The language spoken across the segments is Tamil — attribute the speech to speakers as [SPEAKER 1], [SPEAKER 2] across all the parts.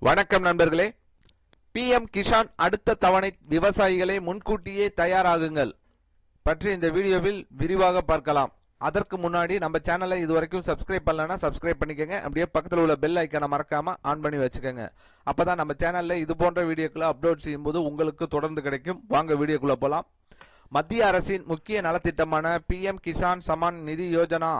[SPEAKER 1] வணக்கம் நண்பர்களே. PM கிஷான் அடுத்த தவணை விவசாயிகளை முன்கூட்டியே தயாராகுங்கள் பற்றி இந்த வீடியோவில் விரிவாக பார்க்கலாம். அதற்கு முன்னாடி நம்ம சேனலை இதுவரைக்கும் சப்ஸ்கிரைப் பண்ணலனா சப்ஸ்கிரைப் பண்ணிக்கங்க. அப்படியே பக்கத்தில் உள்ள பெல் ஐக்கானை மறக்காம ஆன் பண்ணி வச்சுக்கோங்க. அப்பதான் நம்ம சேனல்ல இது போன்ற வீடியோக்களை அப்லோட் செய்யும்போது உங்களுக்கு தொடர்ந்து கிடைக்கும். வாங்க வீடியோக்குள்ள போலாம். மத்திய அரசின் முக்கிய நலத்திட்டமான PM கிஷான் சமான் நிதி யோஜனா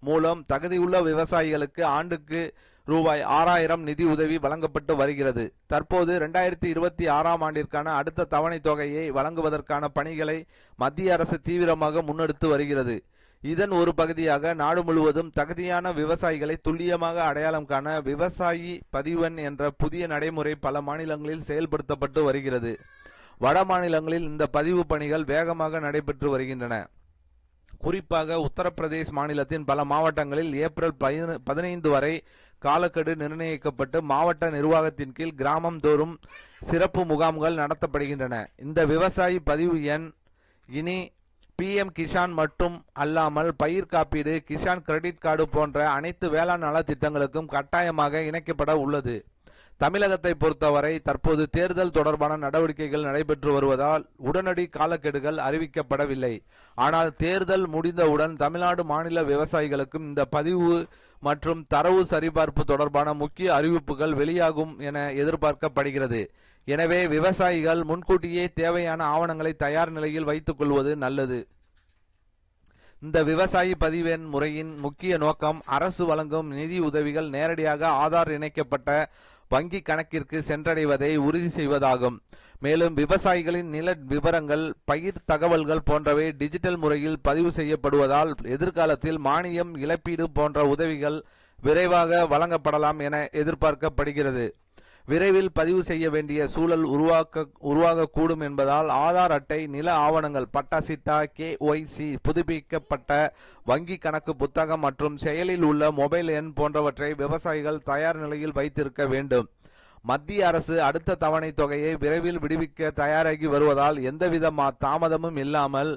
[SPEAKER 1] மூலம் தகுதியுள்ள விவசாயிகளுக்கு ஆண்டுக்கு ரூபாய் 6000 நிதி உதவி வழங்கப்பட்டு வருகிறது. தற்போது 2026ஆம் ஆண்டிற்கான அடுத்த தவணை தொகையை வழங்குவதற்கான பணிகளை மத்திய அரசு தீவிரமாக முன்னெடுத்து வருகிறது. இதன் ஒரு பகுதியாக நாடு முழுவதும் தகுதியான விவசாயிகளை துல்லியமாக அடையாளம் காண விவசாயி பதிவெண் என்ற புதிய நடைமுறை பல மாநிலங்களில் செயல்படுத்தப்பட்டு வருகிறது. வட மாநிலங்களில் இந்த பதிவு பணிகள் வேகமாக நடைபெற்று வருகின்றன. குறிப்பாக உத்தரப்பிரதேஷ் மாநிலத்தின் பல மாவட்டங்களில் ஏப்ரல் 15 வரை காலக்கெடு நிர்ணயிக்கப்பட்டு மாவட்ட நிர்வாகத்தின் கீழ் கிராமம் தோறும் சிறப்பு முகாம்கள் நடத்தப்படுகின்றன. இந்த விவசாயி பதிவு எண் இனி PM கிஷான் மட்டும் அல்லாமல் பயிர் காப்பீடு, கிஷான் கிரெடிட் கார்டு போன்ற அனைத்து வேளாண் நலத்திட்டங்களுக்கும் கட்டாயமாக இணைக்கப்பட உள்ளது. தமிழகத்தை பொறுத்தவரை தற்போது தேர்தல் தொடர்பான நடவடிக்கைகள் நடைபெற்று வருவதால் உடனடி காலக்கெடுகள் அறிவிக்கப்படவில்லை. ஆனால் தேர்தல் முடிந்தவுடன் தமிழ்நாடு மாநில விவசாயிகளுக்கும் இந்த பதிவு மற்றும் தரவு சரிபார்ப்பு தொடர்பான முக்கிய அறிவிப்புகள் வெளியாகும் என எதிர்பார்க்கப்படுகிறது. எனவே விவசாயிகள் முன்கூட்டியே தேவையான ஆவணங்களை தயார் நிலையில் வைத்துக் கொள்வது நல்லது. இந்த விவசாயி பதிவெண் முறையின் முக்கிய நோக்கம் அரசு வழங்கும் நிதி உதவிகள் நேரடியாக ஆதார் இணைக்கப்பட்ட வங்கி கணக்கிற்கு சென்றடைவதை உறுதி செய்வதாகும். மேலும் விவசாயிகளின் நில விவரங்கள், பயிர் தகவல்கள் போன்றவை டிஜிட்டல் முறையில் பதிவு செய்யப்படுவதால் எதிர்காலத்தில் மானியம், இழப்பீடு போன்ற உதவிகள் விரைவாக வழங்கப்படலாம் என எதிர்பார்க்கப்படுகிறது. விரைவில் பதிவு செய்ய வேண்டிய சூழல் உருவாகக்கூடும் என்பதால் ஆதார் அட்டை, நில ஆவணங்கள், பட்டா சிட்டா, KYC, புதுப்பிக்கப்பட்ட வங்கி கணக்கு புத்தகம் மற்றும் செயலில் உள்ள மொபைல் எண் போன்றவற்றை விவசாயிகள் தயார் நிலையில் வைத்திருக்க வேண்டும். மத்திய அரசு அடுத்த தவணை தொகையை விரைவில் விடுவிக்க தயாராகி வருவதால் எந்தவித தாமதமும் இல்லாமல்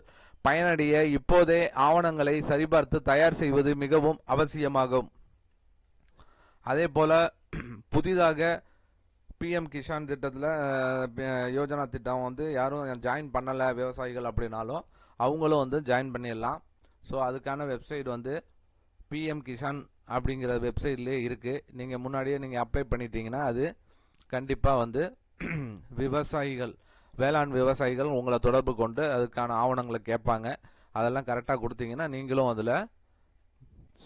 [SPEAKER 1] பயனடைய இப்போதே ஆவணங்களை சரிபார்த்து தயார் செய்வது மிகவும் அவசியமாகும். அதே போல புதிதாக PM கிஷான் திட்டத்தில் யோஜனா திட்டம் யாரும் ஜாயின் பண்ணலை விவசாயிகள் அப்படின்னாலும் அவங்களும் ஜாயின் பண்ணிடலாம். ஸோ அதுக்கான வெப்சைட் PM கிஷான் அப்படிங்கிற வெப்சைட்லேயே இருக்குது. நீங்கள் முன்னாடியே நீங்கள் அப்ளை பண்ணிட்டீங்கன்னா அது கண்டிப்பாக விவசாயிகள், வேளாண் விவசாயிகள் உங்களை தொடர்பு கொண்டு அதுக்கான ஆவணங்களை கேட்பாங்க. அதெல்லாம் கரெக்டாக கொடுத்தீங்கன்னா நீங்களும் அதில்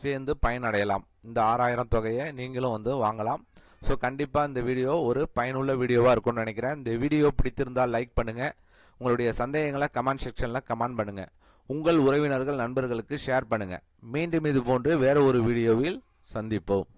[SPEAKER 1] சேர்ந்து பயனடையலாம். இந்த 6000 தொகையை நீங்களும் வாங்கலாம். ஸோ கண்டிப்பாக இந்த வீடியோ ஒரு பயனுள்ள வீடியோவாக இருக்கும்னு நினைக்கிறேன். இந்த வீடியோ பிடித்திருந்தால் லைக் பண்ணுங்கள். உங்களுடைய சந்தேகங்களை கமெண்ட் செக்ஷனில் கமெண்ட் பண்ணுங்கள். உங்கள் உறவினர்கள், நண்பர்களுக்கு ஷேர் பண்ணுங்கள். மீண்டும் இது போன்று வேற ஒரு வீடியோவில் சந்திப்போம்.